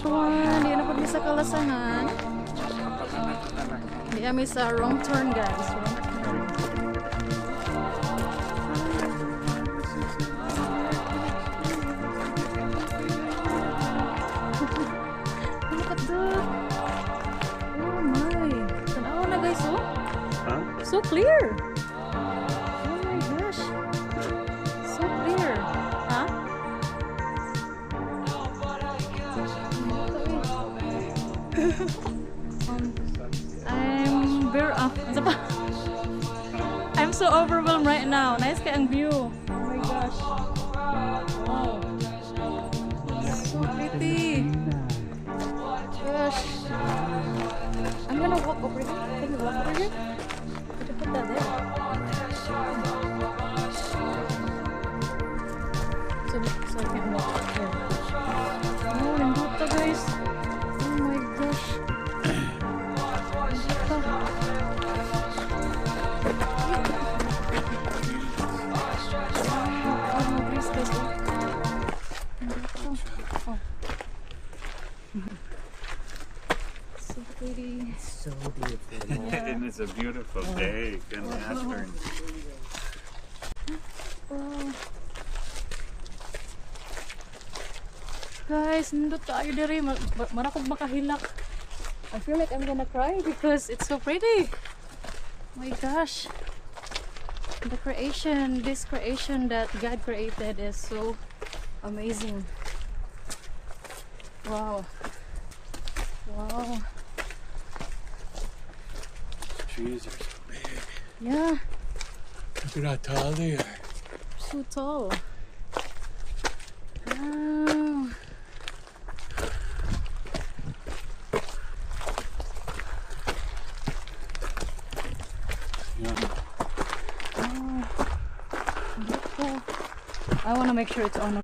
Tuan, di na po mi sa kalasangan. Di kami sa wrong turn, guys. Wrong turn. Look at that. Oh my. Tanawa na, guys, oh. Huh? So clear. Oh my gosh. So clear. Huh? I'm so overwhelmed right now. Nice kayang view. Oh my gosh. Wow. So pretty. Gosh. I'm gonna walk over here. Can you walk over here? Could you put that there? So I can walk over here. Oh, nandito guys. Oh my gosh. So pretty. So beautiful. And it's a beautiful day in the afternoon. Wow. Guys, nandito tayo diri. Marakog makahilak. I feel like I'm gonna cry because it's so pretty. Oh my gosh. The creation, this creation that God created is so amazing. Wow. Wow. Trees are so big. Yeah, Look at how tall they are. so tall. Wow. Yeah. Oh. Beautiful. I want to make sure it's on.